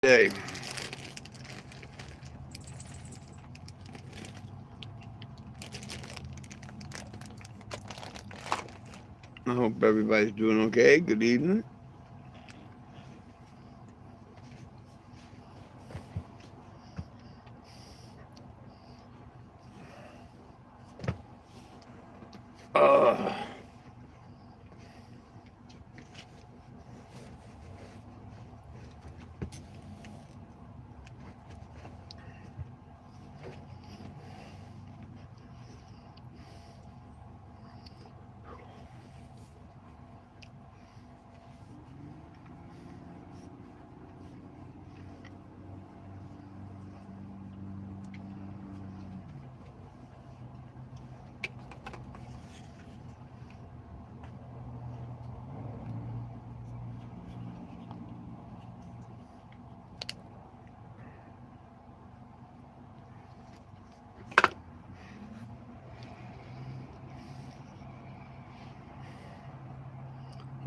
day. I hope everybody's doing okay. Good evening. Uh,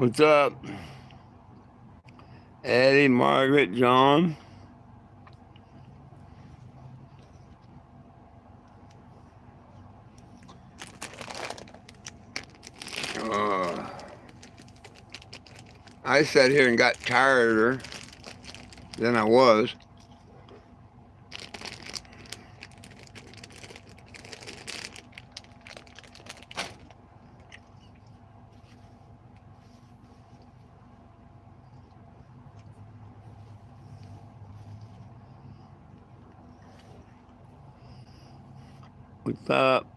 what's up? Eddie, Margaret, John. Uh, I sat here and got tireder than I was. What's up?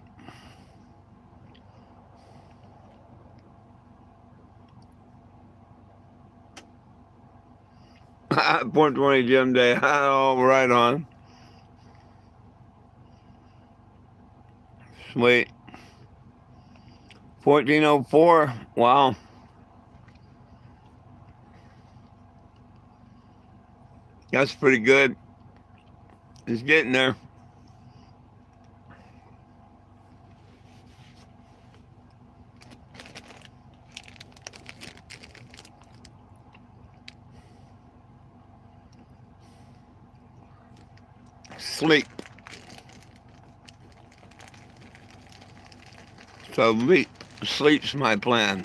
Point 20 gym day. Oh, right on. Sweet. 1404. Wow. That's pretty good. It's getting there. Sleep. So sleep's my plan.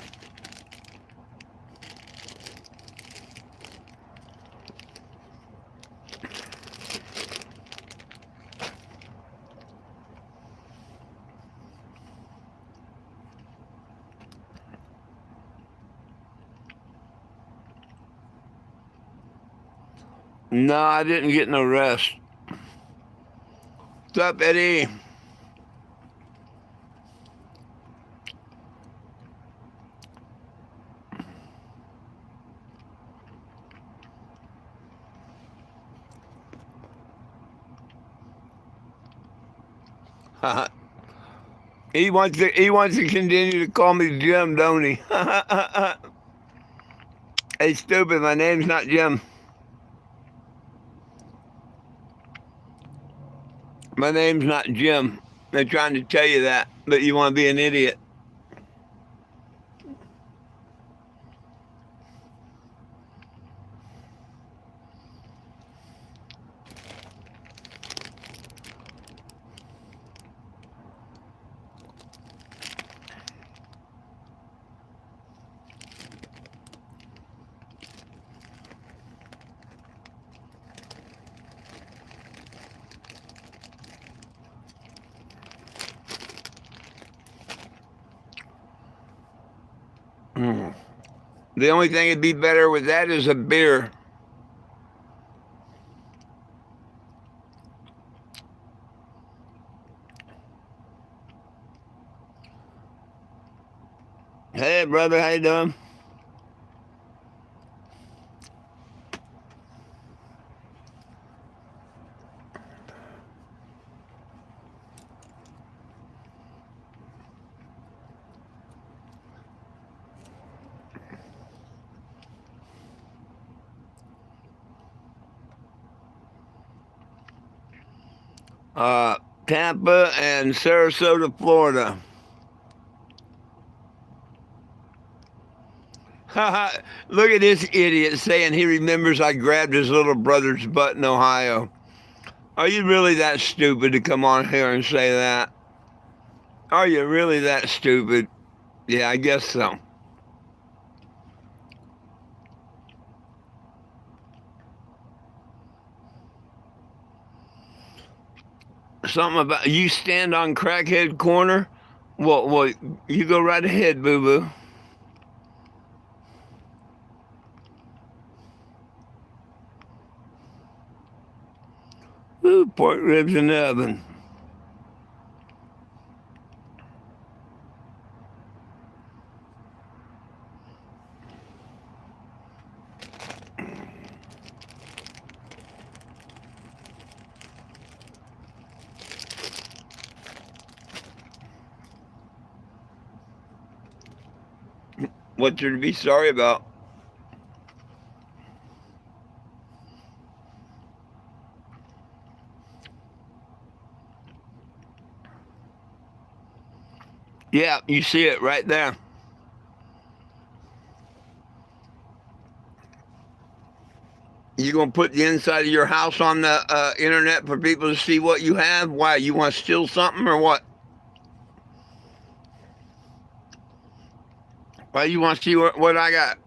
No, I didn't get no rest. What's up, Eddie? He wants to continue to call me Jim, don't he? Hey, stupid, my name's not Jim. My name's not Jim. They're trying to tell you that, but you want to be an idiot. Mm. The only thing that'd be better with that is a beer. Hey, brother, how you doing? Tampa and Sarasota, Florida. Look at this idiot saying he remembers I grabbed his little brother's butt in Ohio. Are you really that stupid to come on here and say that? Are you really that stupid? Yeah, I guess so. Something about you stand on crackhead corner? Well, you go right ahead, boo-boo. Ooh, pork ribs in the oven. What's there to be sorry about? Yeah, you see it right there. You gonna put the inside of your house on the internet for people to see what you have? Why? You want to steal something or what? Why you want to see what I got?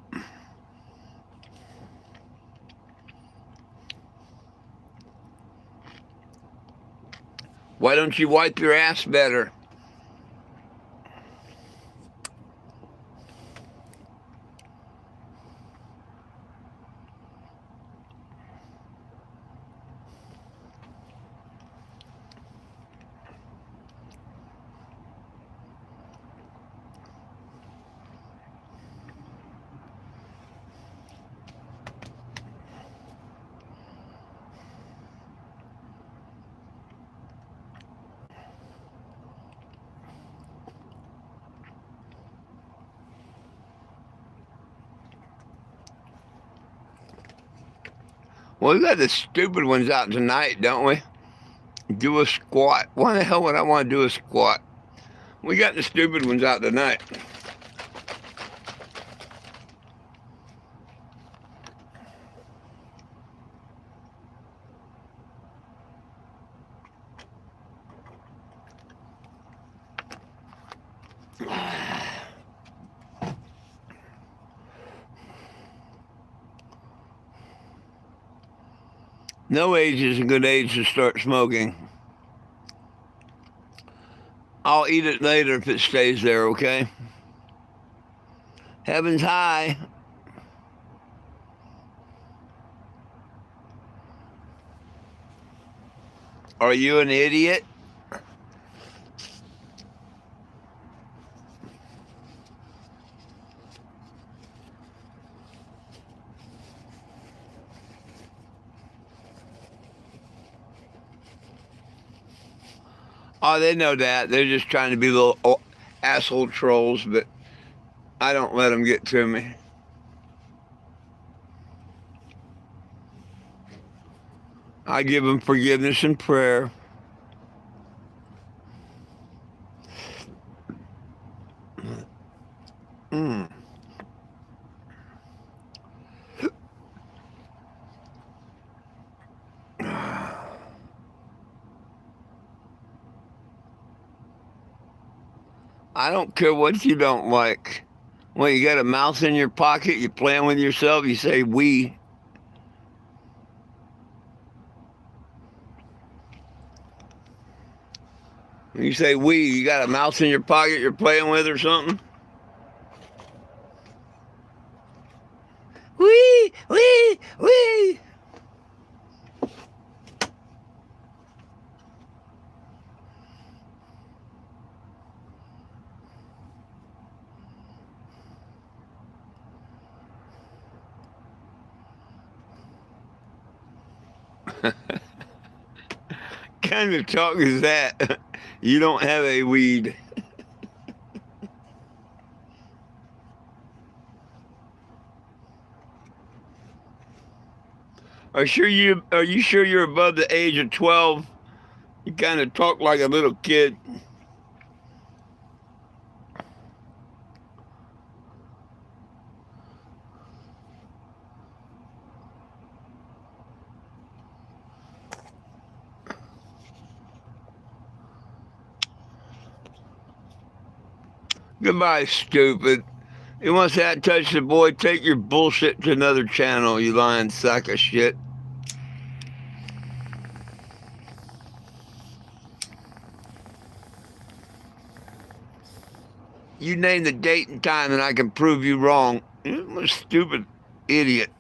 Why don't you wipe your ass better? Well, we got the stupid ones out tonight, don't we? Do a squat. Why the hell would I want to do a squat? We got the stupid ones out tonight. No age is a good age to start smoking. I'll eat it later if it stays there, okay? Heaven's high. Are you an idiot? Oh, they know that. They're just trying to be little asshole trolls, but I don't let them get to me. I give them forgiveness and prayer. Mm. I don't care what you don't like. When you got a mouse in your pocket, you playing with yourself, you say we. You say we, you got a mouse in your pocket you're playing with or something? We. Kind of talk is that? You don't have a weed. Are you sure you're above the age of 12? You kind of talk like a little kid. Goodbye, stupid. You want to say I touched the boy? Take your bullshit to another channel, you lying sack of shit. You name the date and time and I can prove you wrong. You're a stupid idiot.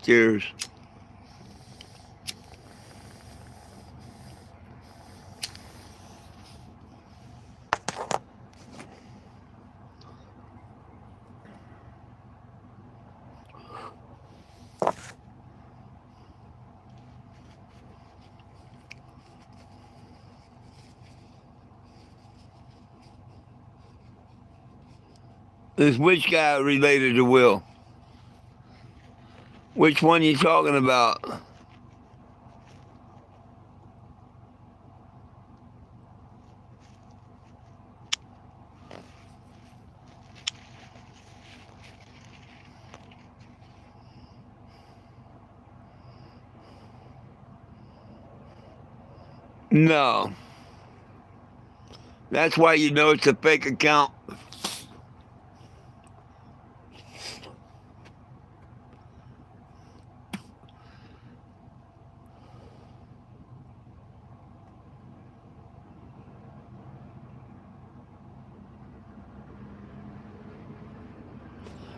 Cheers. This which guy related to Will? Which one you talking about? No. That's why you know it's a fake account.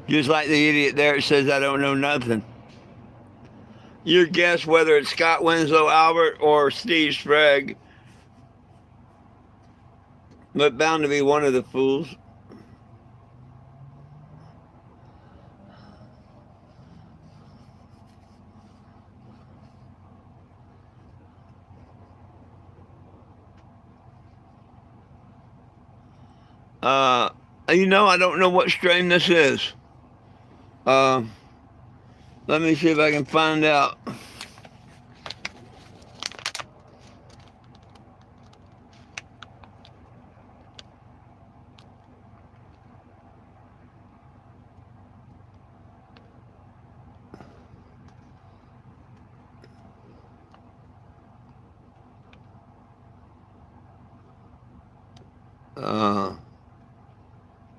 Just like the idiot there that says I don't know nothing. Your guess whether it's Scott Winslow Albert or Steve Sprague, but bound to be one of the fools. You know, I don't know what strain this is. Let me see if I can find out.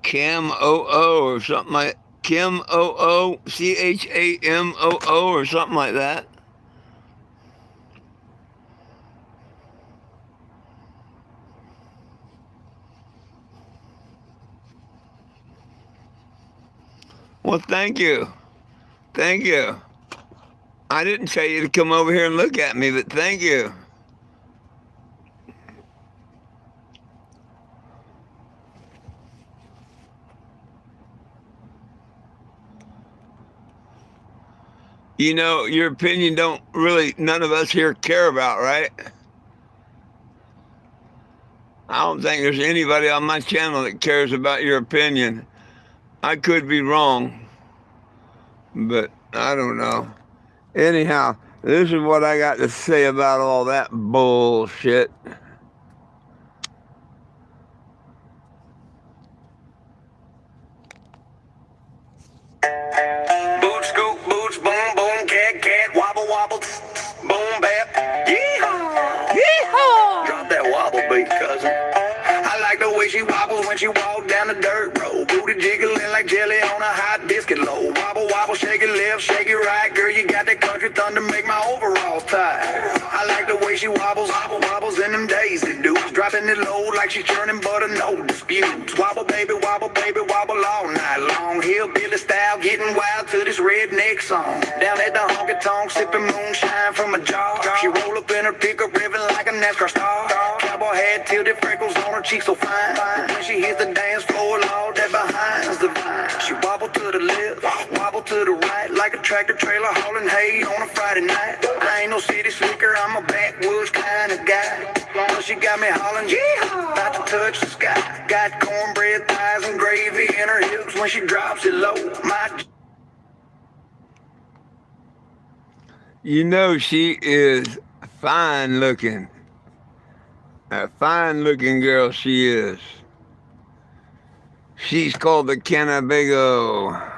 Cam OO or something like Kim OO, CHAMOO or something like that. Well, thank you. Thank you. I didn't tell you to come over here and look at me, but thank you. You know, your opinion don't really, none of us here care about, right? I don't think there's anybody on my channel that cares about your opinion. I could be wrong, but I don't know. Anyhow, this is what I got to say about all that bullshit. Boot scoop, boots, boom, boom, cat, cat, wobble, wobble, boom, bap, yeehaw, yeehaw. Drop that wobble beat, cousin. I like the way she wobbles when she walk down the dirt road. Booty jiggling like jelly on a hot biscuit load. Wobble, wobble, shake it left, shake it right. Girl, you got that country thunder, make my overalls tight. I like the way she wobbles, wobble, wobbles in them daisy dudes. Dropping it low like she's churning butter, no disputes. Wobble, baby, wobble all night long. Hillbilly style, getting wild to this redneck song. Down at the honky tonk, sipping moonshine from a jar. She roll up in her pickup, revving like a NASCAR star. Cowboy hat, tilted freckles on her cheeks so fine. When she hits the dance floor, Lord, that behind's the vine. She wobble to the left, wobble to the right, like a tractor trailer hauling hay on a Friday night. I ain't no city slicker, I'm a backwoods kind of guy. Well, she got me hollering, yeehaw, about to touch the sky. Got cornbread thighs and gravy in her hips when she drops it low. You know, she is fine looking. A fine looking girl she is. She's called the Kennebago.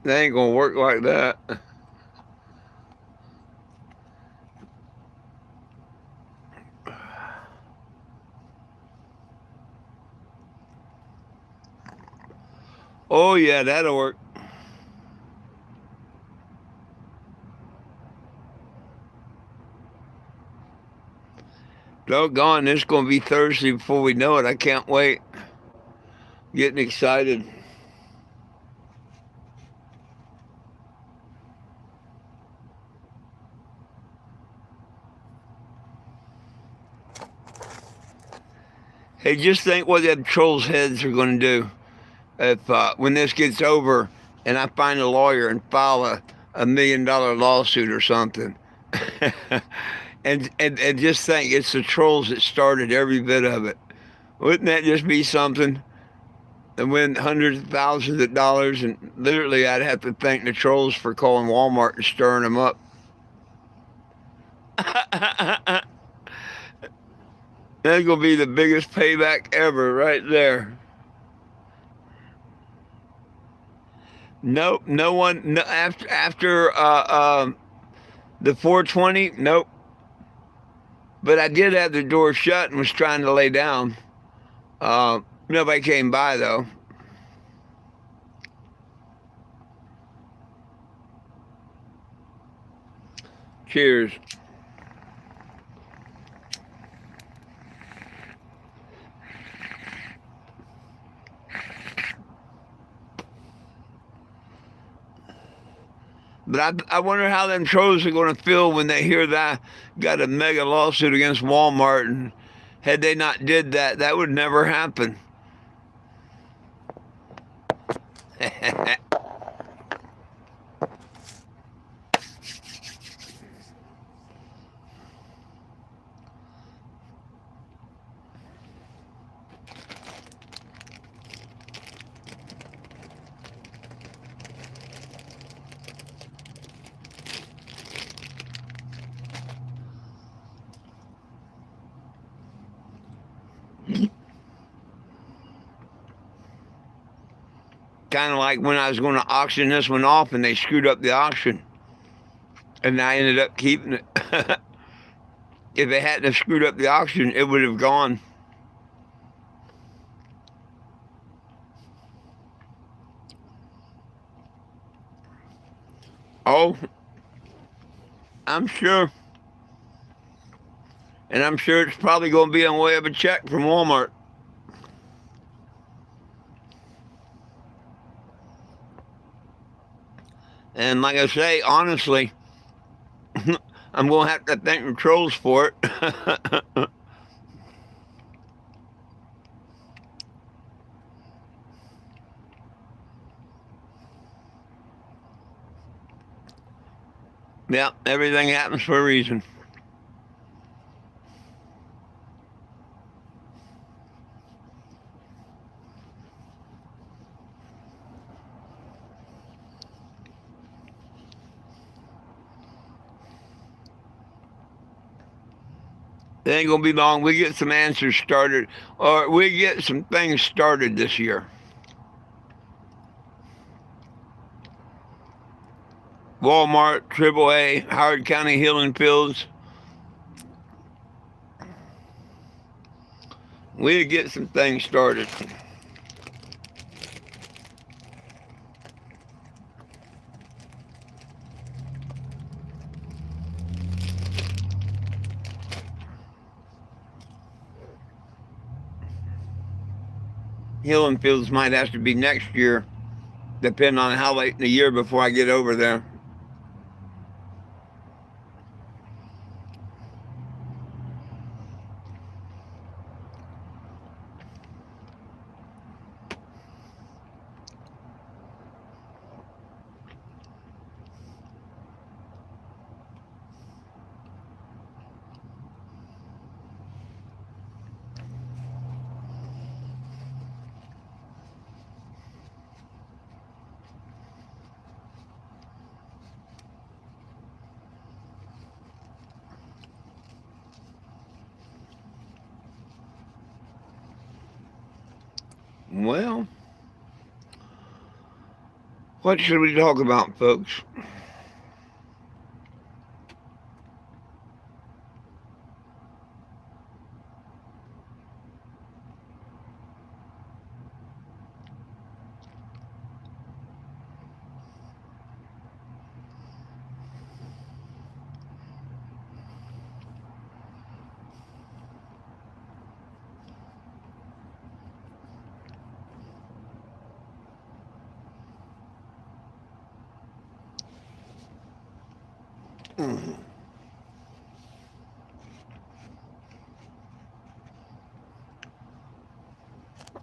They ain't gonna work like that. Oh yeah, that'll work. Doggone, it's gonna be Thursday before we know it. I can't wait. Getting excited. Hey, just think what them trolls' heads are going to do if when this gets over and I find a lawyer and file a $1 million lawsuit or something. and just think it's the trolls that started every bit of it. Wouldn't that just be something? And win hundreds of thousands of dollars, and literally I'd have to thank the trolls for calling Walmart and stirring them up. That's gonna be the biggest payback ever, right there. Nope, no one. No, after the 420. Nope. But I did have the door shut and was trying to lay down. Nobody came by though. Cheers. But I wonder how them trolls are going to feel when they hear that got a mega lawsuit against Walmart, and had they not did that, that would never happen. Kind of like when I was going to auction this one off and they screwed up the auction, and I ended up keeping it. If they hadn't have screwed up the auction, it would have gone. Oh, I'm sure. And I'm sure it's probably going to be on way of a check from Walmart. And like I say, honestly, I'm going to have to thank the trolls for it. Yeah, everything happens for a reason. It ain't gonna be long. We get some answers started, or we get some things started this year. Walmart, AAA, Howard County Healing Fields. We get some things started. Healing Fields might have to be next year, depending on how late in the year before I get over there. Well, What should we talk about, folks?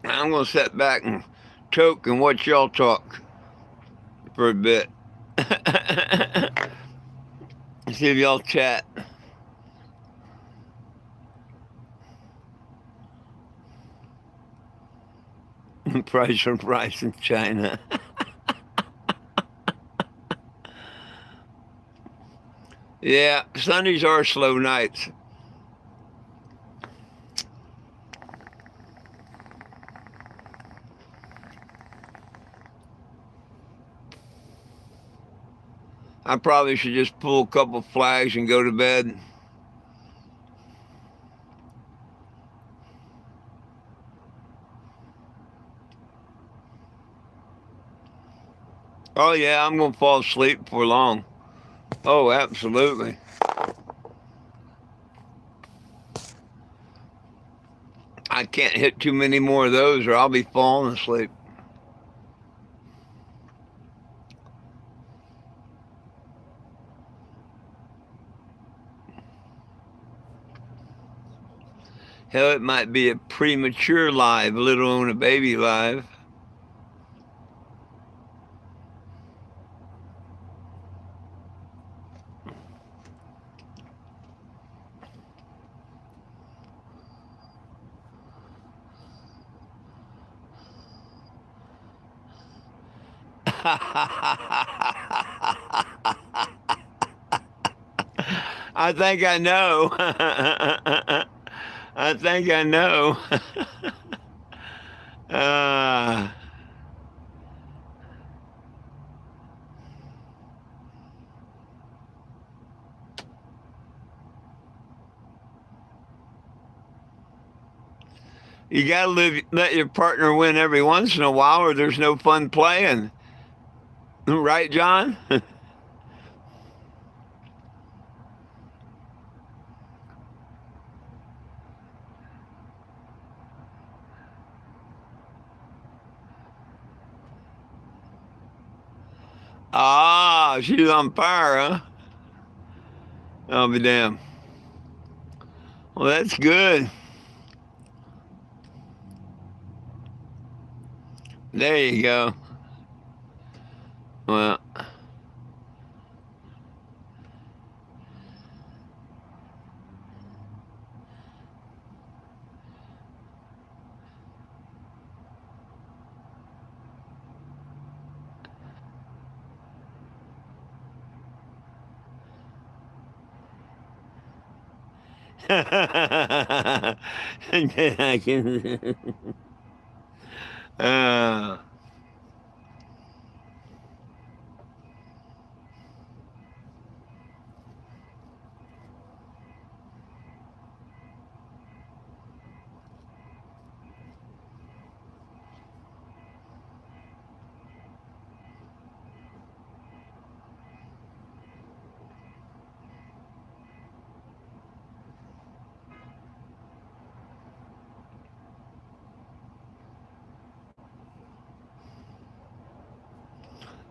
I'm going to sit back and choke and watch y'all talk for a bit. See if y'all chat. Price in China. Yeah, Sundays are slow nights. I probably should just pull a couple flags and go to bed. Oh, yeah, I'm going to fall asleep before long. Oh, absolutely. I can't hit too many more of those or I'll be falling asleep. Hell, it might be a premature live, let alone a baby live. I think I know. I think I know. uh, you gotta let your partner win every once in a while, or there's no fun playing. Right, John? Ah, she's on fire, huh? I'll be damned. Well, that's good. There you go. Well, I can. uh,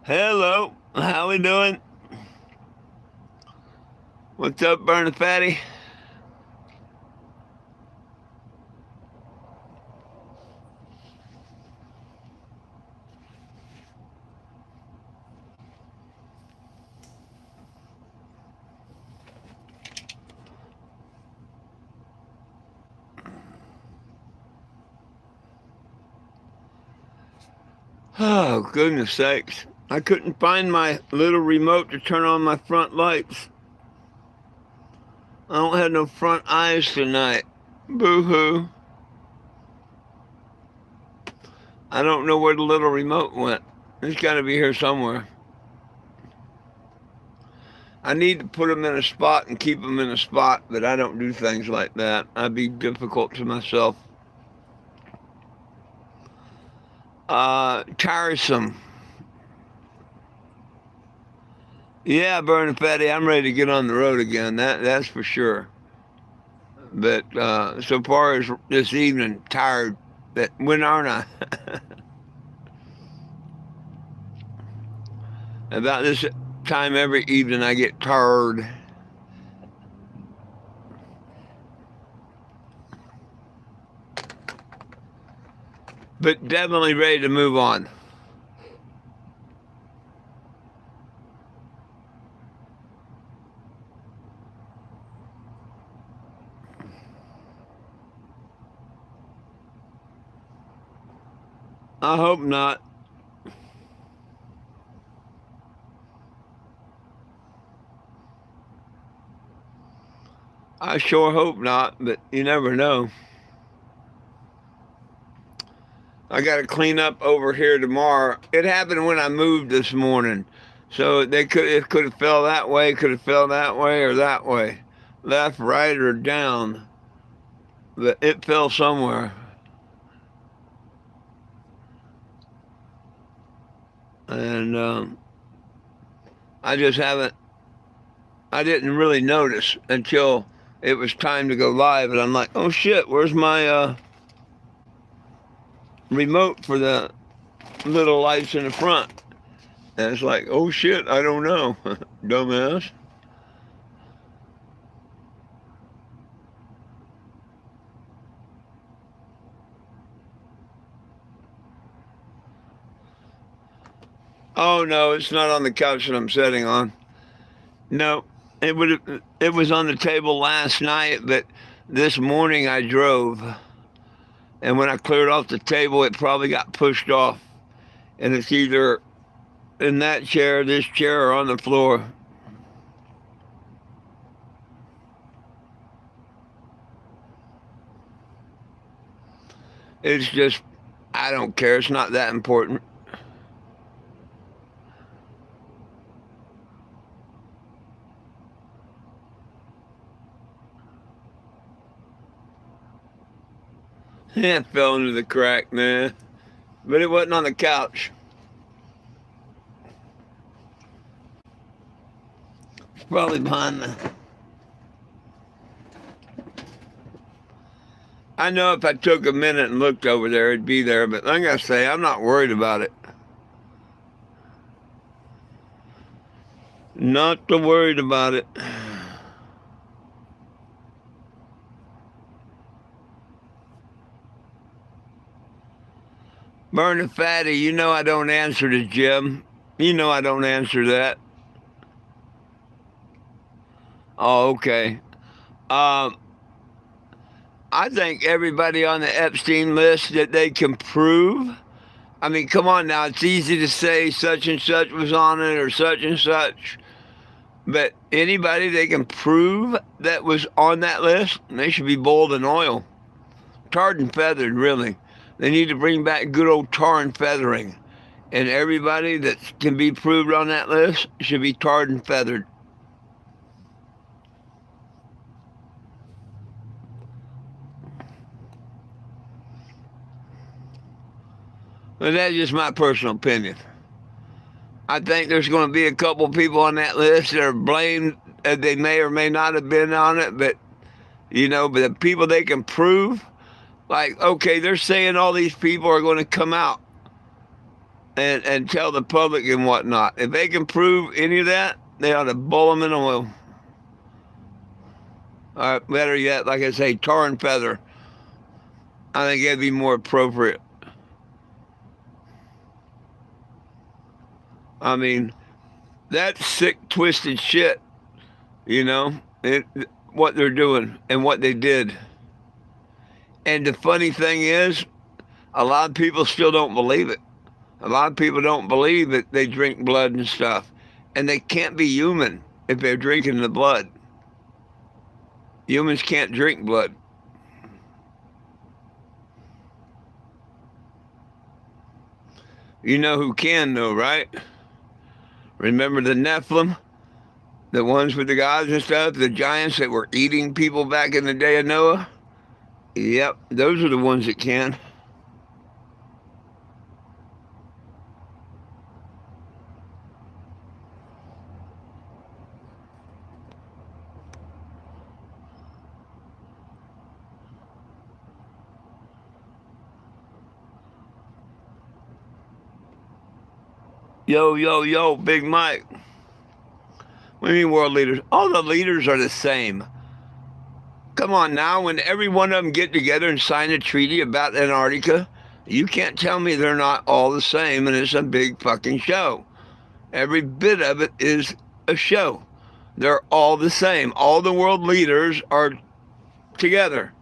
hello, how we doing? What's up, Burn Fatty? Oh, goodness sakes. I couldn't find my little remote to turn on my front lights. I don't have no front eyes tonight. Boo-hoo. I don't know where the little remote went. It's got to be here somewhere. I need to put them in a spot and keep them in a spot, but I don't do things like that. I'd be difficult to myself. Tiresome. Yeah, Burning Fatty, I'm ready to get on the road again. That's for sure. But so far as this evening, tired. But when aren't I? About this time every evening, I get tired. But definitely ready to move on. I hope not. I sure hope not, but you never know. I got to clean up over here tomorrow. It happened when I moved this morning, so it could have fell that way, could have fell that way or that way, left, right, or down. But it fell somewhere, and I just haven't. I didn't really notice until it was time to go live, and I'm like, oh shit, where's my remote for the little lights in the front? And it's like, oh shit, I don't know, dumbass. Oh no, it's not on the couch that I'm sitting on. No, it was on the table last night, but this morning I drove, and when I cleared off the table, it probably got pushed off, and it's either in that chair, this chair, or on the floor. It's just, I don't care. It's not that important. Yeah, it fell into the crack, man. But it wasn't on the couch. It's probably behind the. I know if I took a minute and looked over there, it'd be there, but like I say, I'm not worried about it. Not too worried about it. Burning Fatty, you know I don't answer to Jim. You know I don't answer that. Oh, okay. Um, I think everybody on the Epstein list that they can prove. I mean, come on now. It's easy to say such and such was on it or such and such. But anybody they can prove that was on that list, they should be boiled in oil. Tarred and feathered, really. They need to bring back good old tar and feathering. And everybody that can be proved on that list should be tarred and feathered. But that's just my personal opinion. I think there's going to be a couple people on that list that are blamed. They may or may not have been on it, but but the people they can prove, like, okay, they're saying all these people are going to come out and tell the public and whatnot. If they can prove any of that, they ought to boil them in oil. Or better yet, like I say, tar and feather. I think that'd be more appropriate. I mean, that's sick, twisted shit, what they're doing and what they did. And the funny thing is, a lot of people still don't believe it. A lot of people don't believe that they drink blood and stuff. And they can't be human if they're drinking the blood. Humans can't drink blood. You know who can, though, right? Remember the Nephilim? The ones with the gods and stuff? The giants that were eating people back in the day of Noah? Yep, those are the ones that can. Yo, yo, yo, Big Mike. What do you mean world leaders? All the leaders are the same. Come on now, when every one of them get together and sign a treaty about Antarctica, you can't tell me they're not all the same and it's a big fucking show. Every bit of it is a show. They're all the same. All the world leaders are together.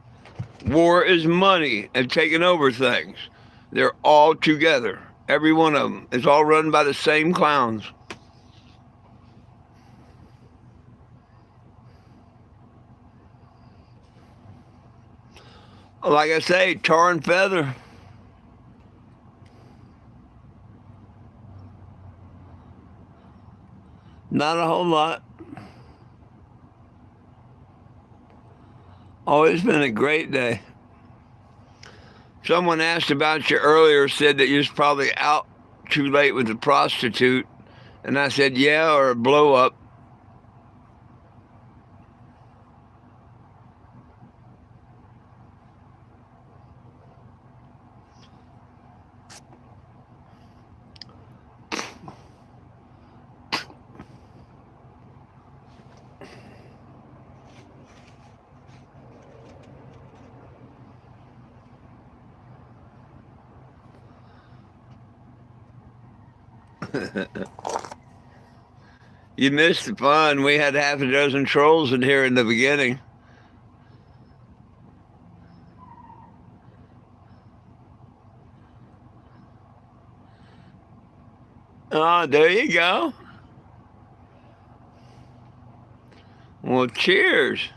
War is money and taking over things. They're all together. Every one of them. It's all run by the same clowns. Like I say, tar and feather. Not a whole lot. Always been a great day. Someone asked about you earlier, said that you was probably out too late with the prostitute. And I said, yeah, or a blow up. You missed the fun. We had half a dozen trolls in here in the beginning. Oh, there you go. Well, cheers.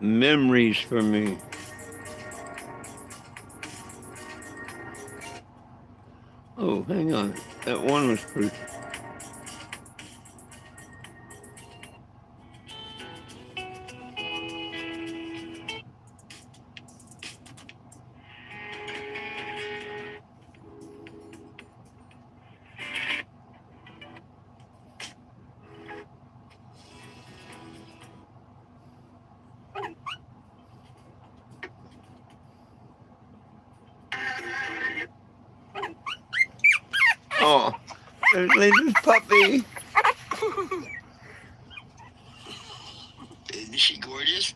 Memories for me. Oh, hang on. That one was pretty. Oh, there's Linda's puppy. Isn't she gorgeous?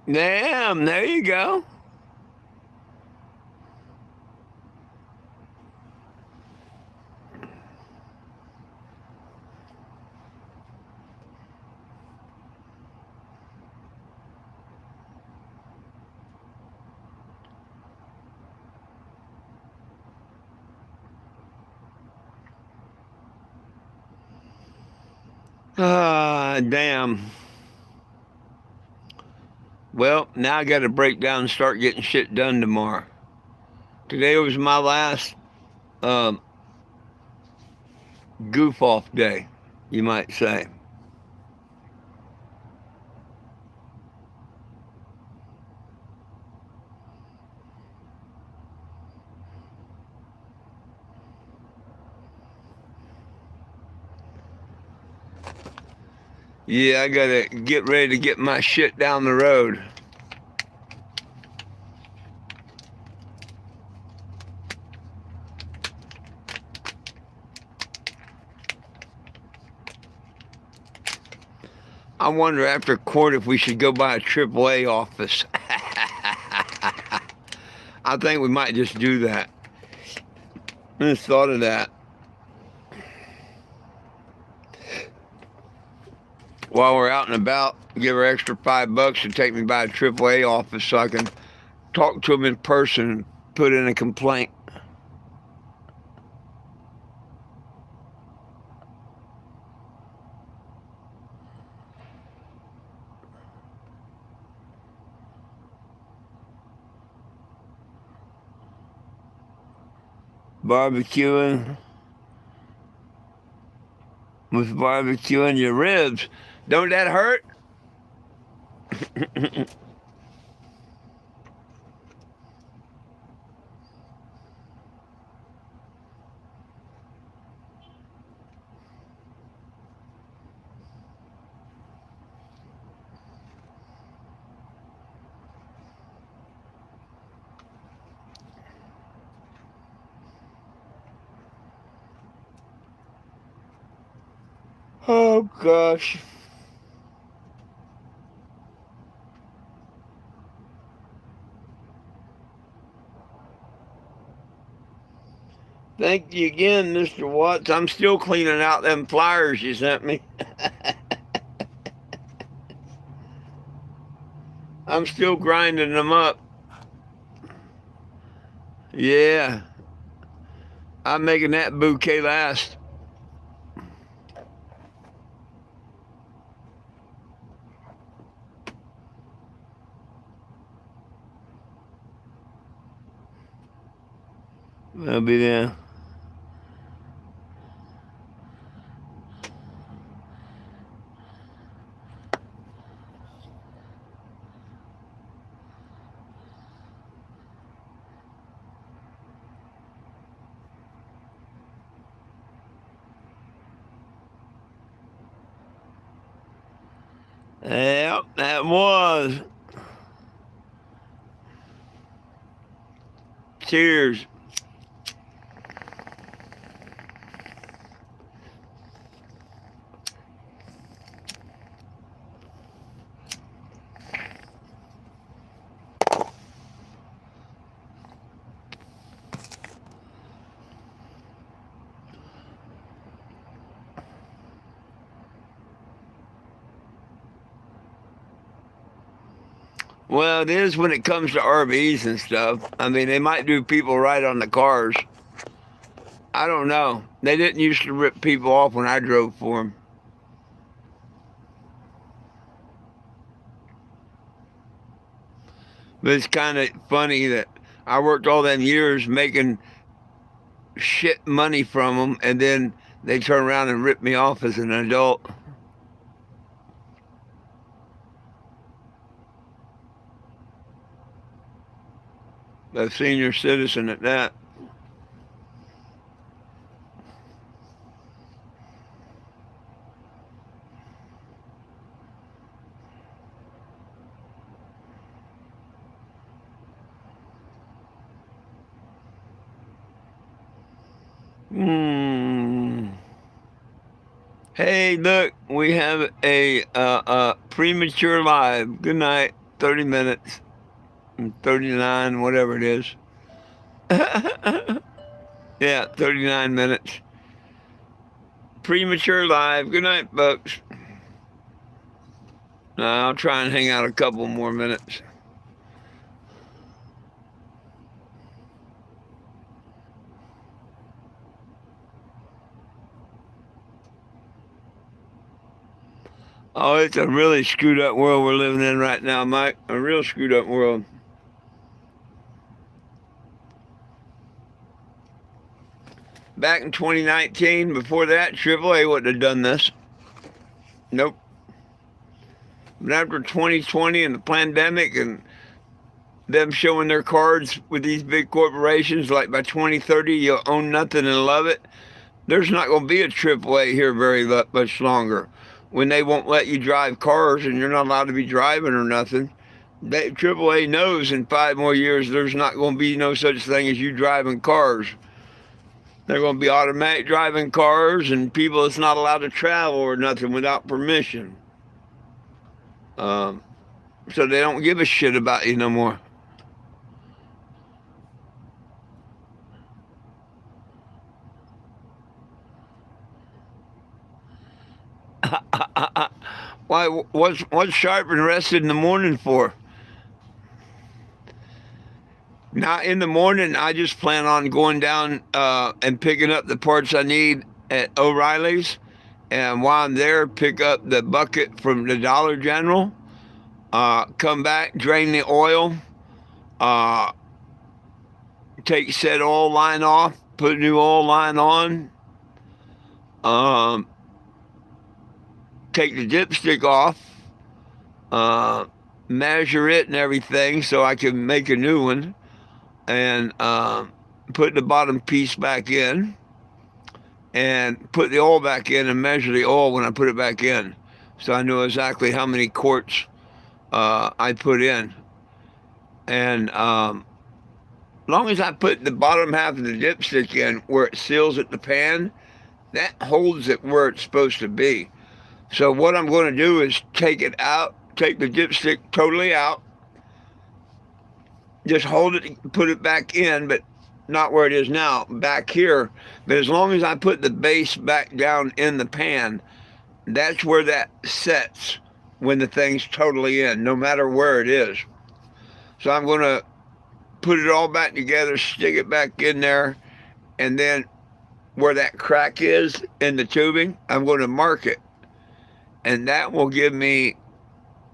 Damn, there you go. Ah, damn. Well, now I got to break down and start getting shit done tomorrow. Today was my last um, goof off day, you might say. Yeah, I gotta get ready to get my shit down the road. I wonder after court if we should go by a AAA office. I think we might just do that. I just thought of that. While we're out and about, give her extra $5 to take me by a AAA office so I can talk to them in person and put in a complaint. Barbecuing with barbecuing your ribs. Don't that hurt? Oh gosh. Thank you again, Mr. Watts. I'm still cleaning out them flyers you sent me. I'm still grinding them up. Yeah. I'm making that bouquet last. I'll be there. Yep, that was. Cheers. Well, it is when it comes to RVs and stuff. I mean, they might do people right on the cars. I don't know. They didn't used to rip people off when I drove for them. But it's kind of funny that I worked all them years making shit money from them, and then they turn around and rip me off as an adult. A senior citizen at that. Hey, look, we have a premature live. Good night. 30 minutes. 39, whatever it is. Yeah, 39 minutes. Premature live. Good night, folks. I'll try and hang out a couple more minutes. Oh, it's a really screwed up world we're living in right now, Mike. A real screwed up world. Back in 2019, before that, AAA wouldn't have done this. Nope. But after 2020 and the pandemic and them showing their cards with these big corporations, like by 2030 you'll own nothing and love it, there's not going to be a AAA here very much longer. when they won't let you drive cars and you're not allowed to be driving or nothing. AAA knows in 5 more years there's not going to be no such thing as you driving cars. They're going to be automatic driving cars and people that's not allowed to travel or nothing without permission. So they don't give a shit about you no more. Why? What's sharp and rested in the morning for? Not in the morning. I just plan on going down and picking up the parts I need at O'Reilly's, and while I'm there, pick up the bucket from the Dollar General. Come back, drain the oil, take said oil line off, put new oil line on. Take the dipstick off, measure it and everything so I can make a new one, and put the bottom piece back in, and put the oil back in and measure the oil when I put it back in, so I know exactly how many quarts I put in. And as long as I put the bottom half of the dipstick in where it seals at the pan, that holds it where it's supposed to be. So what I'm going to do is take it out, take the dipstick totally out, just hold it, put it back in, but not where it is now, back here. But as long as I put the base back down in the pan, that's where that sets when the thing's totally in, no matter where it is. So I'm going to put it all back together, stick it back in there, and then where that crack is in the tubing, I'm going to mark it. And that will give me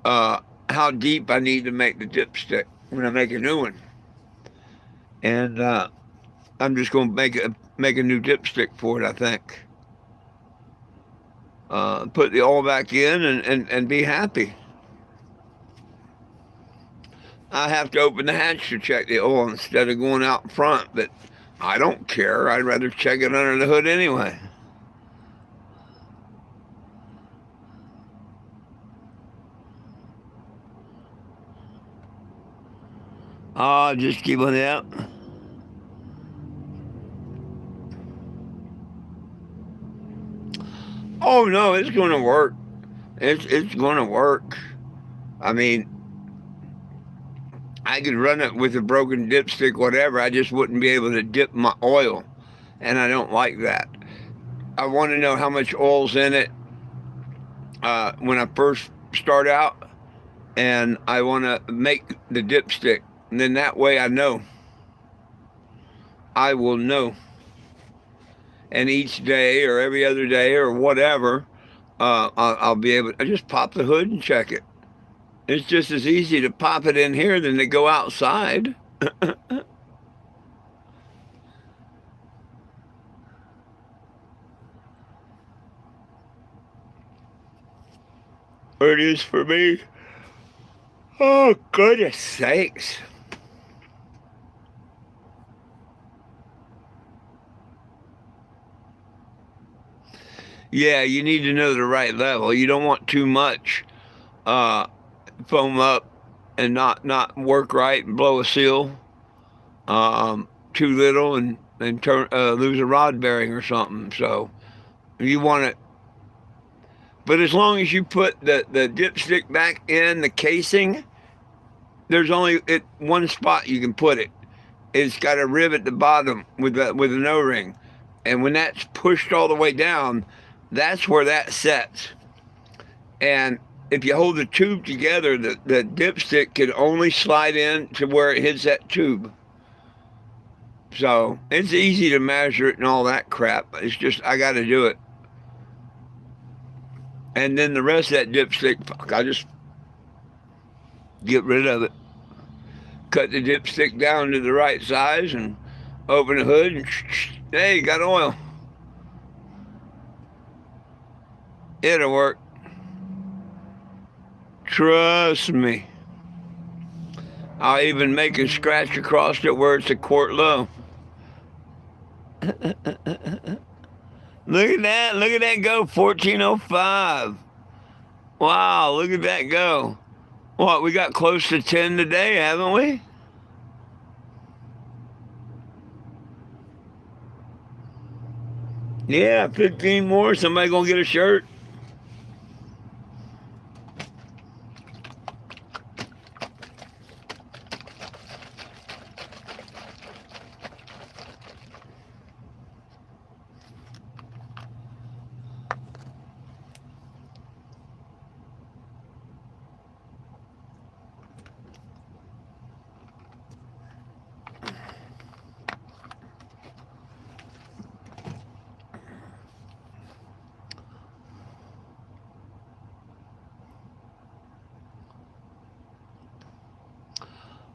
how deep I need to make the dipstick when I make a new one. And I'm just going to make a new dipstick for it, I think. Put the oil back in and be happy. I have to open the hatch to check the oil instead of going out front, but I don't care. I'd rather check it under the hood anyway. Oh, just keep on out. Oh no, it's going to work. It's going to work. I mean, I could run it with a broken dipstick, whatever. I just wouldn't be able to dip my oil, and I don't like that. I want to know how much oil's in it when I first start out, and I want to make the dipstick. And then that way I know. I will know. And each day or every other day or whatever, I'll be able to just pop the hood and check it. It's just as easy to pop it in here than to go outside. It is for me. Oh, goodness sakes. Yeah, you need to know the right level. You don't want too much foam up and not work right and blow a seal. Too little and lose a rod bearing or something. So you want it. But as long as you put the dipstick back in the casing, there's only one spot you can put it. It's got a rib at the bottom with an O-ring. And when that's pushed all the way down, that's where that sets. And if you hold the tube together, the dipstick can only slide in to where it hits that tube. So it's easy to measure it and all that crap. It's just, I got to do it. And then the rest of that dipstick, I just get rid of it. Cut the dipstick down to the right size and open the hood and hey, you got oil. It'll work. Trust me. I'll even make a scratch across it where it's a quart low. Look at that. Look at that go. 1405. Wow, look at that go. What, we got close to 10 today, haven't we? Yeah, 15 more. Somebody gonna get a shirt?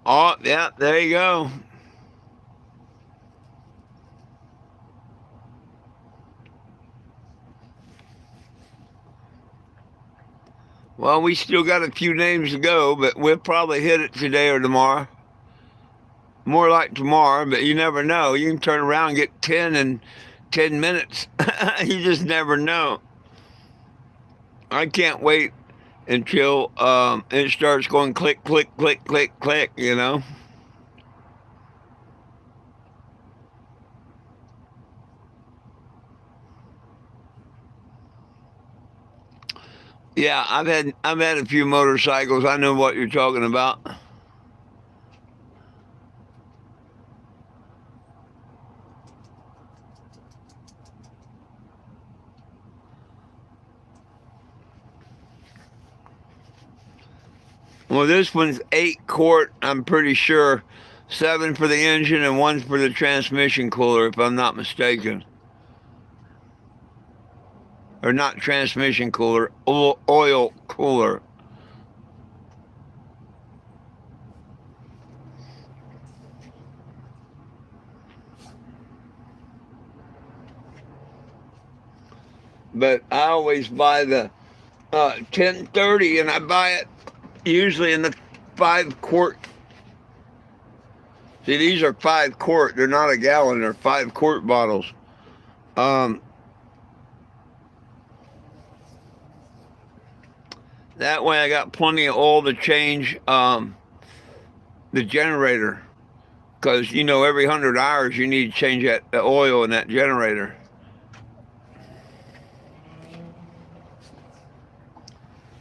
Oh, yeah, there you go. Well, we still got a few names to go, but we'll probably hit it today or tomorrow. More like tomorrow, but you never know. You can turn around and get 10 in 10 minutes. You just never know. I can't wait until it starts going click, click, click, click, click, you know? Yeah, I've had a few motorcycles. I know what you're talking about. Well, this one's 8 quart, I'm pretty sure. 7 for the engine and 1 for the transmission cooler, if I'm not mistaken. Or not transmission cooler, oil cooler. But I always buy the 1030, and I buy it usually in the 5 quart. See, these are 5 quart. They're not a gallon. They're 5 quart bottles. Um, that way I got plenty of oil to change the generator. Because, every 100 hours you need to change the oil in that generator.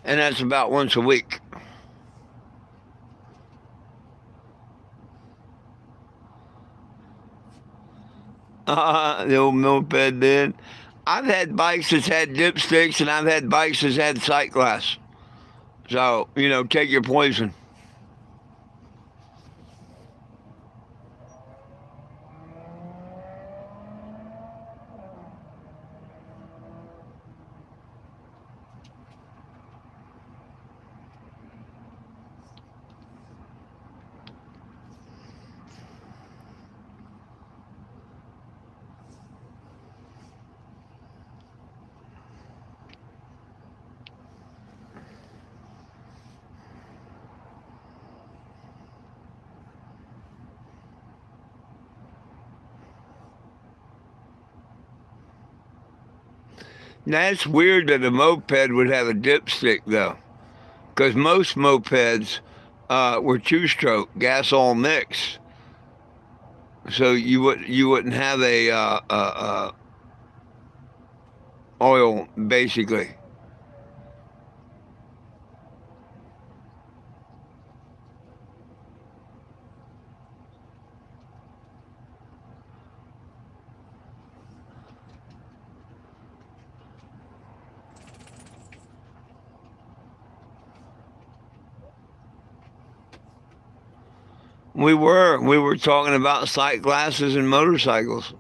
And that's about once a week. The old moped did. I've had bikes that's had dipsticks, and I've had bikes that's had sight glass. So, take your poison. That's weird that a moped would have a dipstick, though, because most mopeds were two-stroke, gas all mix. So you wouldn't have a oil basically. We were talking about sight glasses and motorcycles.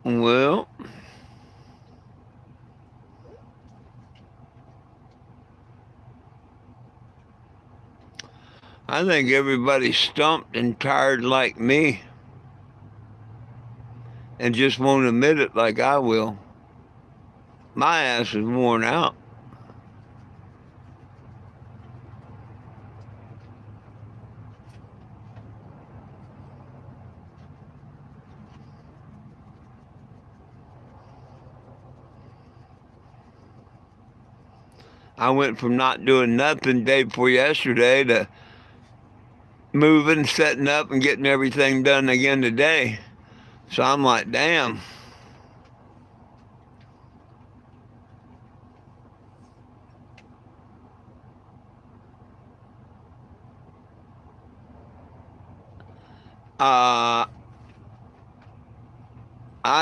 Well, I think everybody's stumped and tired like me and just won't admit it like I will. My ass is worn out. I went from not doing nothing day before yesterday to moving, setting up, and getting everything done again today. So I'm like, damn. I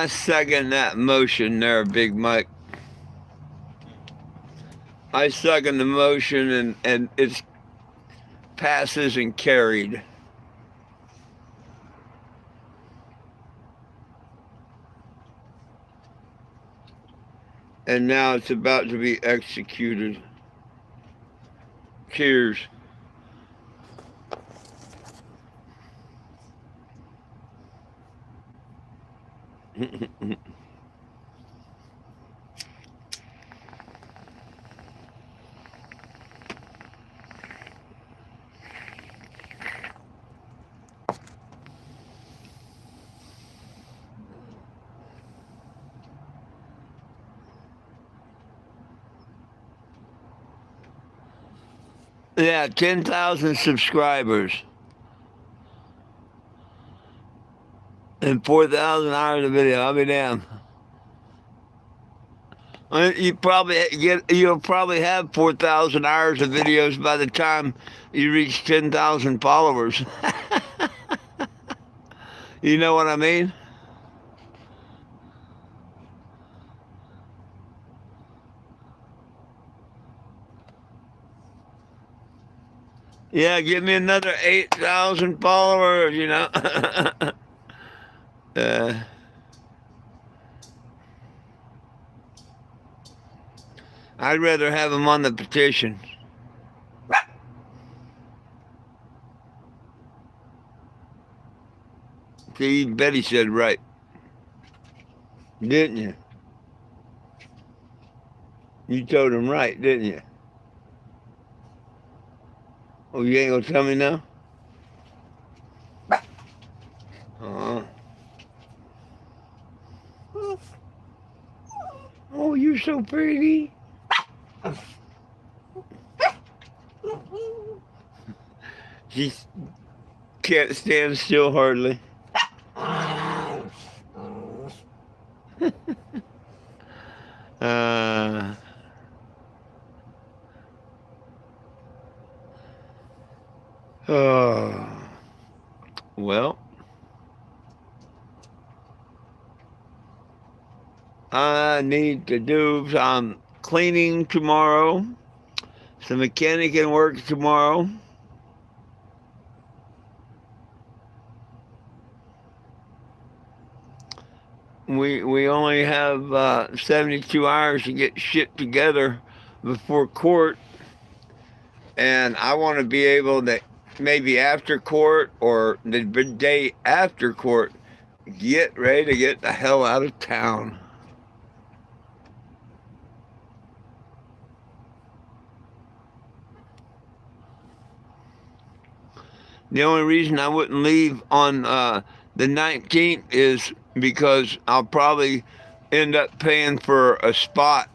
second that motion there, Big Mike. I second the motion, and it's passes and carried. And now it's about to be executed. Cheers. Yeah, 10,000 subscribers and 4,000 hours of video. I'll be damned. You'll probably have 4,000 hours of videos by the time you reach 10,000 followers. You know what I mean? Yeah, give me another 8,000 followers, you know. I'd rather have them on the petition. See, Betty said right. Didn't you? You told him right, didn't you? Oh, you ain't gonna tell me now? Oh, you're so pretty. She can't stand still hardly. Well, I need to do some cleaning tomorrow, some mechanic and work tomorrow. We only have 72 hours to get shit together before court, and I want to be able to, maybe after court or the day after court, get ready to get the hell out of town. The only reason I wouldn't leave on the 19th is because I'll probably end up paying for a spot,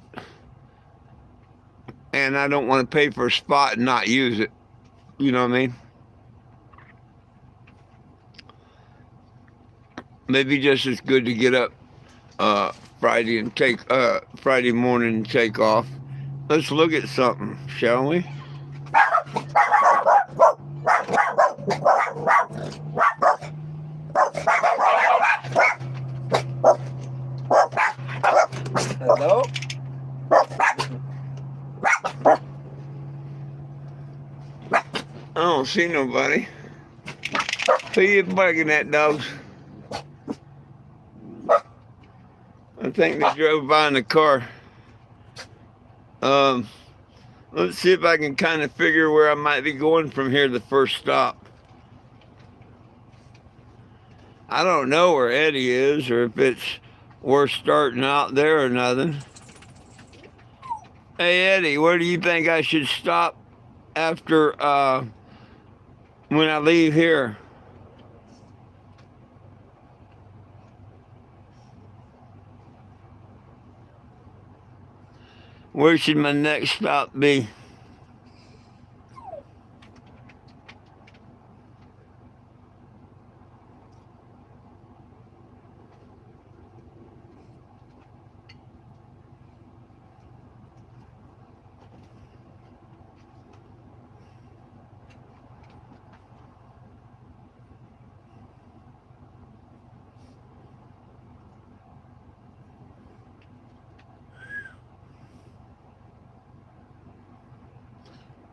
and I don't want to pay for a spot and not use it. You know what I mean? Maybe just as good to get up Friday morning and take off. Let's look at something, shall we? Hello? I don't see nobody. Who you barking at, dogs? I think they drove by in the car. Let Let's see if I can kind of figure where I might be going from here, the first stop. I don't know where Eddie is, or if it's worth starting out there or nothing. Hey, Eddie, where do you think I should stop after when I leave here? Where should my next stop be?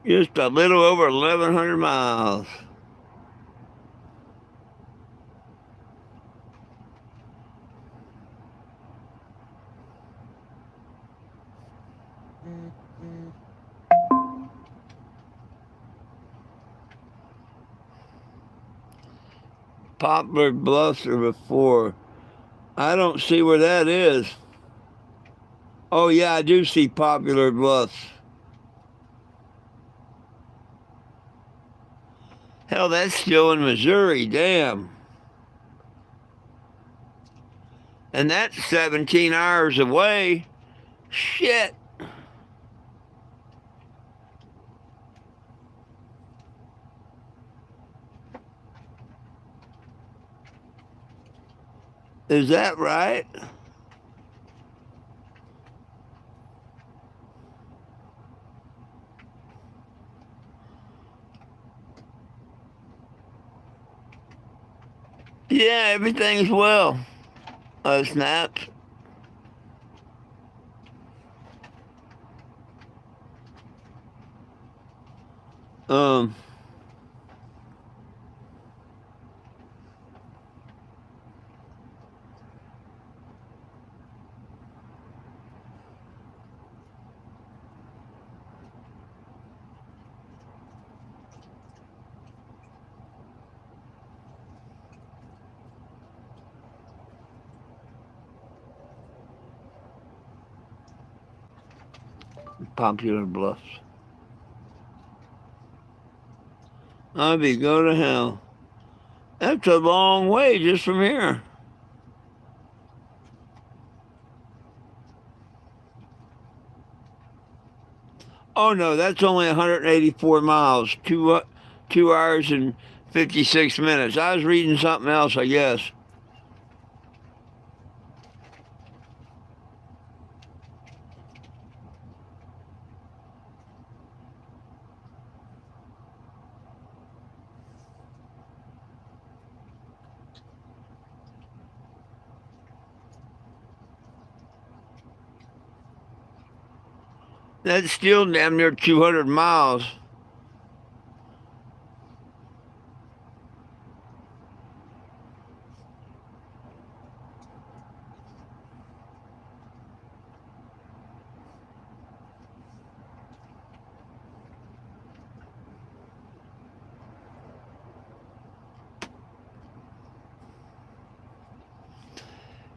Just a little over 1,100 miles. Poplar Bluffs are before. I don't see where that is. Oh, yeah, I do see Poplar Bluffs. Hell, that's still in Missouri, damn. And that's 17 hours away. Shit. Is that right? Yeah, everything's well. Snaps. Um, Popular Bluffs. I'll be go to hell. That's a long way just from here. Oh no, that's only 184 miles. 2 hours and 56 minutes. I was reading something else, I guess. That's still damn near 200 miles.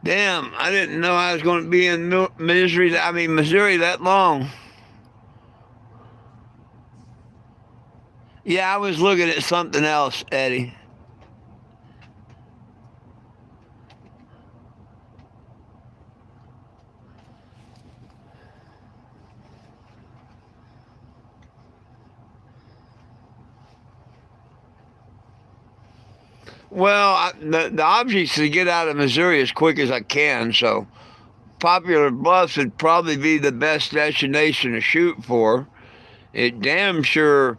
Damn, I didn't know I was going to be in Missouri that long. Yeah, I was looking at something else, Eddie. Well, the object is to get out of Missouri as quick as I can, so Popular Bluffs would probably be the best destination to shoot for. It damn sure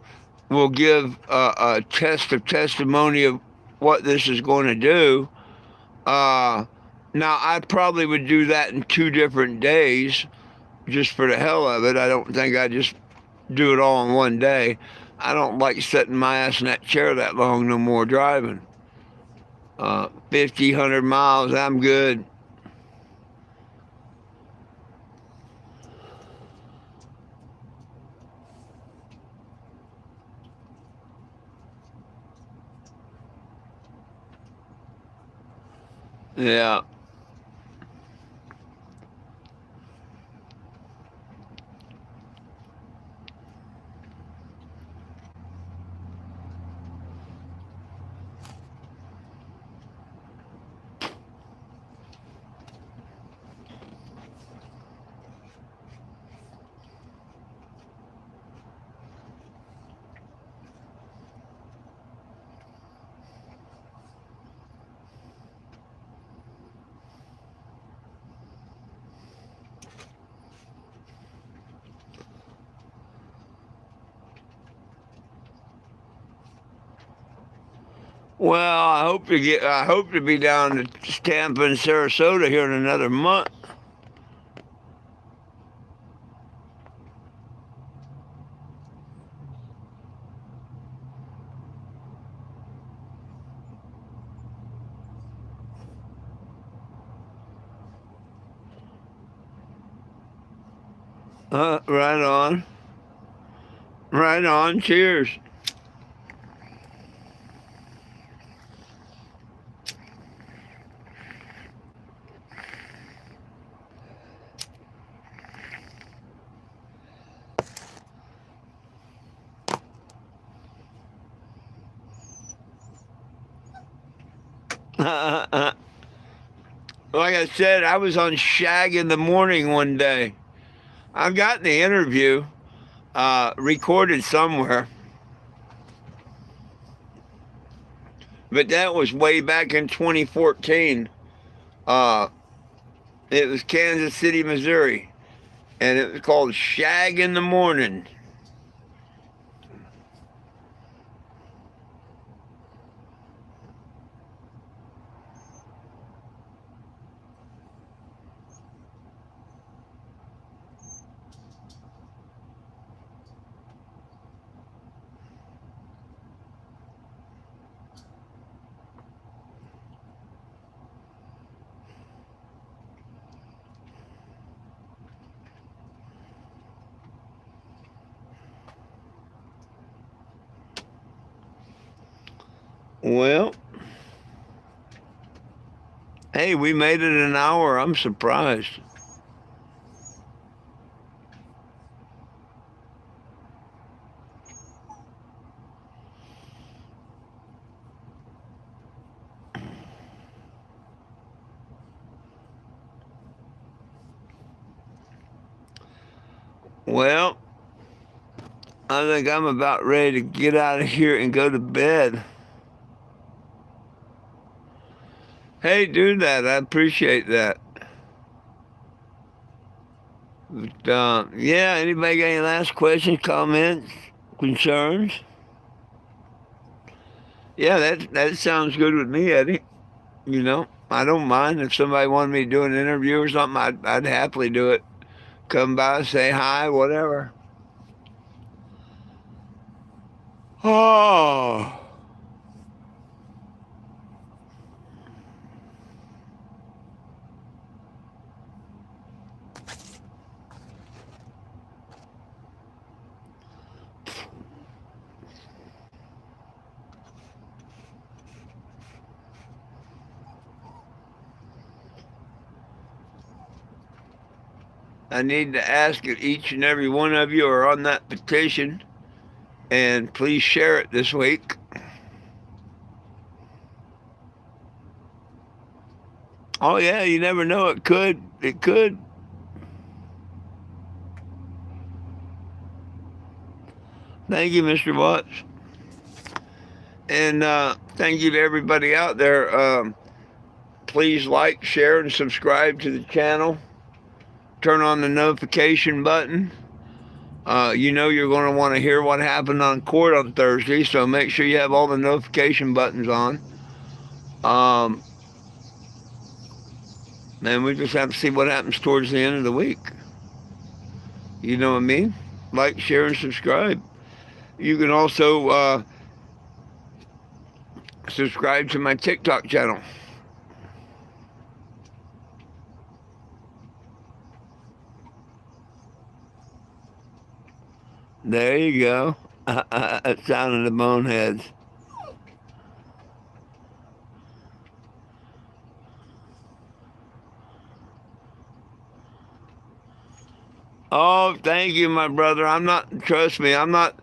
will give a test of testimony of what this is going to do. Now, I probably would do that in 2 different days, just for the hell of it. I don't think I'd just do it all in one day. I don't like sitting my ass in that chair that long no more driving. 50, 100 miles, I'm good. Yeah. Well, I hope to be down to Tampa and Sarasota here in another month. Right on. Right on. Cheers. Like I said, I was on Shag in the Morning one day. I've gotten the interview recorded somewhere, but that was way back in 2014. Uh, it was Kansas City, Missouri, and it was called Shag in the Morning. Well, hey, we made it an hour. I'm surprised. Well, I think I'm about ready to get out of here and go to bed. Hey, do that. I appreciate that. But, yeah, anybody got any last questions, comments, concerns? Yeah, that sounds good with me, Eddie. You know, I don't mind if somebody wanted me to do an interview or something. I'd happily do it. Come by, say hi, whatever. Oh, I need to ask if each and every one of you are on that petition, and please share it this week. Oh yeah, you never know. It could. It could. Thank you, Mr. Watts. And thank you to everybody out there. Please like, share, and subscribe to the channel. Turn on the notification button. You know you're going to want to hear what happened on court on Thursday, so make sure you have all the notification buttons on. And we just have to see what happens towards the end of the week. You know what I mean? Like, share, and subscribe. You can also subscribe to my TikTok channel. There you go. Sound of the boneheads. Oh, thank you, my brother. Trust me, I'm not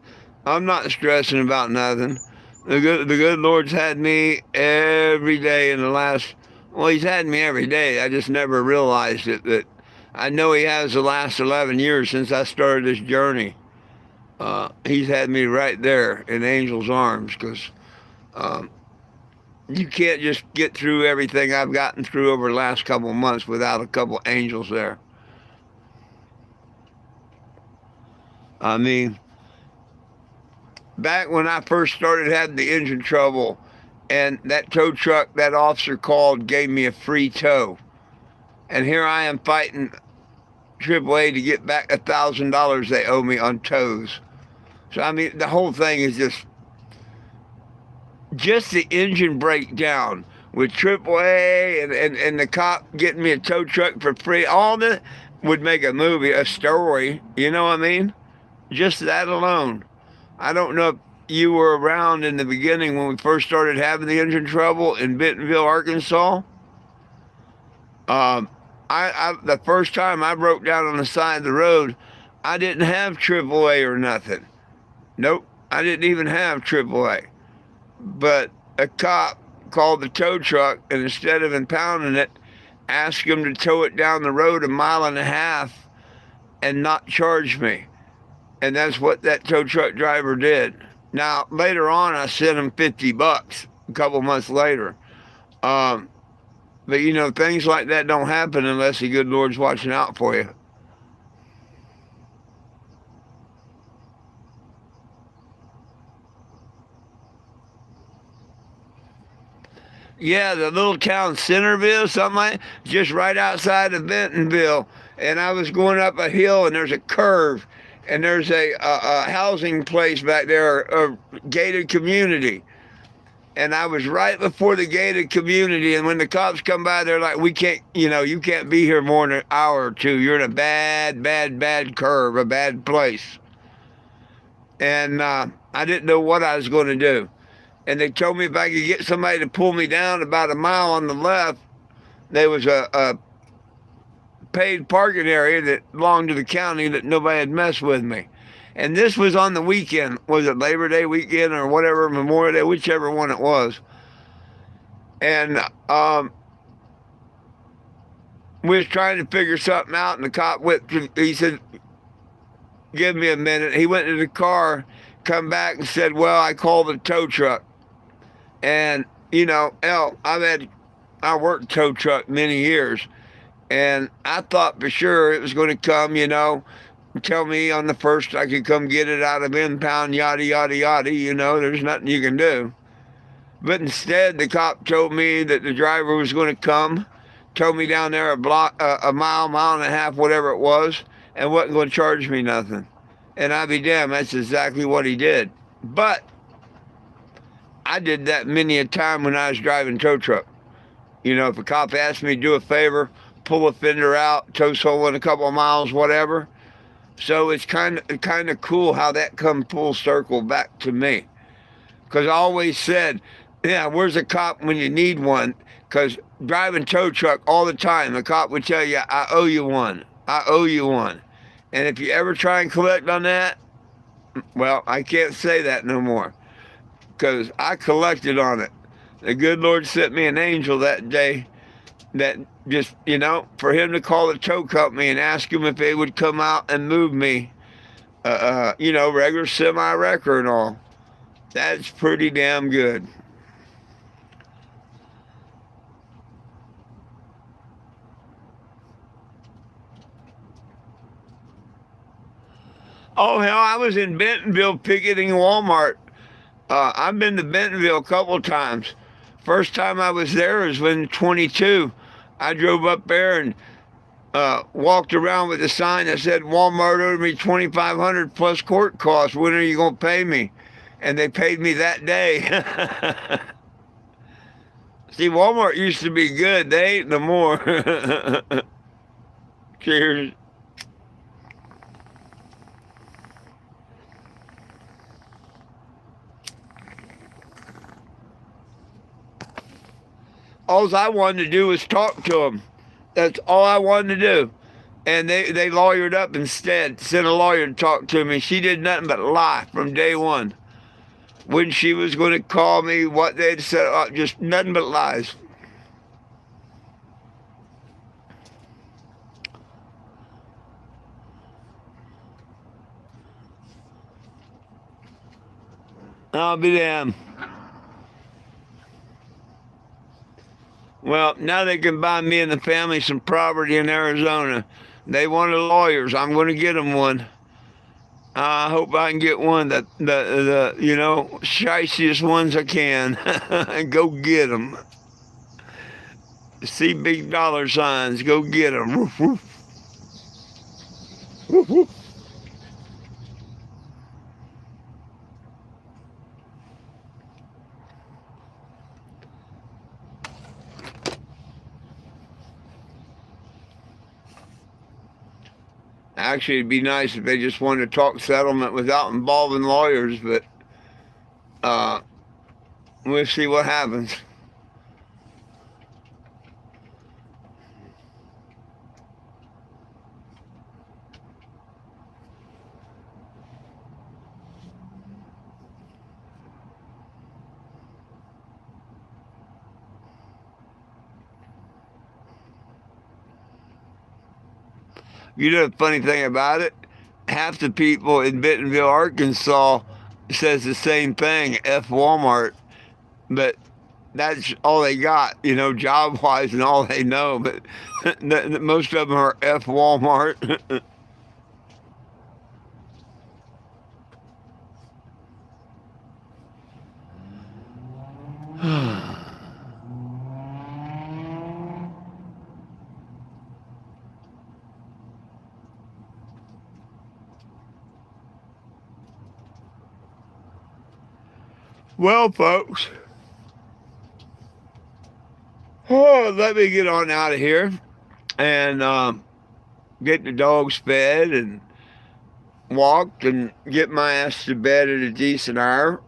stressing about nothing. The good Lord's had me every day in the last, well, he's had me every day. I just never realized it, that I know he has the last 11 years since I started this journey. He's had me right there in angel's arms, because um, you can't just get through everything I've gotten through over the last couple of months without a couple angels there. I mean, back when I first started having the engine trouble, and that tow truck that officer called gave me a free tow, and here I am fighting AAA to get back $1,000 they owe me on tows. So I mean, the whole thing is just the engine breakdown with AAA and the cop getting me a tow truck for free. All that would make a movie, a story. You know what I mean? Just that alone. I don't know if you were around in the beginning when we first started having the engine trouble in Bentonville, Arkansas. The first time I broke down on the side of the road, I didn't have AAA or nothing. Nope, I didn't even have AAA. But a cop called the tow truck, and instead of impounding it, asked him to tow it down the road 1.5 miles and not charge me. And that's what that tow truck driver did. Now, later on, I sent him $50 a couple months later. But, you know, things like that don't happen unless the good Lord's watching out for you. Yeah, the little town Centerville, something like that, just right outside of Bentonville. And I was going up a hill, and there's a curve, and there's a housing place back there, a gated community. And I was right before the gated community, and when the cops come by, they're like, we can't, you know, you can't be here more than an hour or two. You're in a bad curve, a bad place. And I didn't know what I was going to do. And they told me if I could get somebody to pull me down about 1 mile on the left, there was a paid parking area that belonged to the county that nobody had messed with me. And this was on the weekend. Was it Labor Day weekend or whatever, Memorial Day, whichever one it was. And we was trying to figure something out, and the cop he said, give me a minute. He went to the car, come back and said, well, I called the tow truck. And, you know, I worked tow truck many years, and I thought for sure it was going to come, you know, tell me on the first I could come get it out of impound, yada, yada, yada, you know, there's nothing you can do. But instead, the cop told me that the driver was going to come, told me down there a mile, 1.5 miles, whatever it was, and wasn't going to charge me nothing. And I'd be damned, that's exactly what he did. But I did that many a time when I was driving tow truck. You know, if a cop asked me to do a favor, pull a fender out, tow hole in a couple of miles, whatever. So it's kind of cool how that come full circle back to me. Because I always said, yeah, where's a cop when you need one? Because driving tow truck all the time, the cop would tell you, I owe you one. I owe you one. And if you ever try and collect on that, well, I can't say that no more. Because I collected on it. The good Lord sent me an angel that day that just, you know, for him to call the tow company and ask him if they would come out and move me, you know, regular semi-wrecker and all. That's pretty damn good. Oh, hell, I was in Bentonville picketing Walmart. I've been to Bentonville a couple times. First time I was there was when 22. I drove up there and walked around with a sign that said, Walmart owed me $2,500 plus court costs. When are you going to pay me? And they paid me that day. See, Walmart used to be good. They ain't no more. Cheers. All I wanted to do was talk to them. That's all I wanted to do. And they lawyered up instead, sent a lawyer to talk to me. She did nothing but lie from day one. When she was going to call me, what they'd said, just nothing but lies. I'll be damned. Well, now they can buy me and the family some property in Arizona. They wanted lawyers. I'm going to get them one. I hope I can get one that the shiciest ones I can. And go get them. See big dollar signs. Go get them. Woof, woof. Woof, woof. Actually, it'd be nice if they just wanted to talk settlement without involving lawyers, but we'll see what happens. You know the funny thing about it? Half the people in Bentonville, Arkansas says the same thing, F Walmart. But that's all they got, job-wise and all they know. But most of them are F Walmart. Well, folks, let me get on out of here and get the dogs fed and walked and get my ass to bed at a decent hour.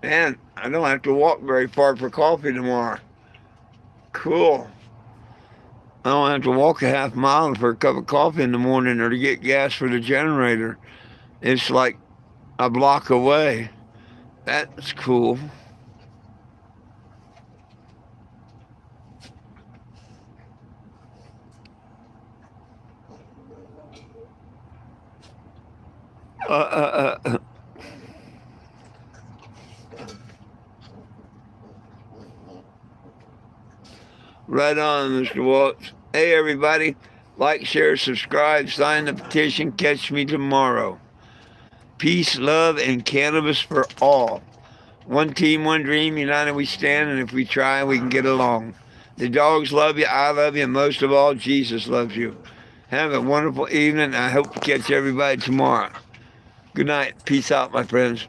And I don't have to walk very far for coffee tomorrow. Cool. I don't have to walk a half mile for a cup of coffee in the morning or to get gas for the generator. It's like a block away. That's cool. Right on, Mr. Waltz. Hey, everybody. Like, share, subscribe, sign the petition. Catch me tomorrow. Peace, love, and cannabis for all. One team, one dream, united we stand, and if we try, we can get along. The dogs love you, I love you, and most of all, Jesus loves you. Have a wonderful evening. I hope to catch everybody tomorrow. Good night. Peace out, my friends.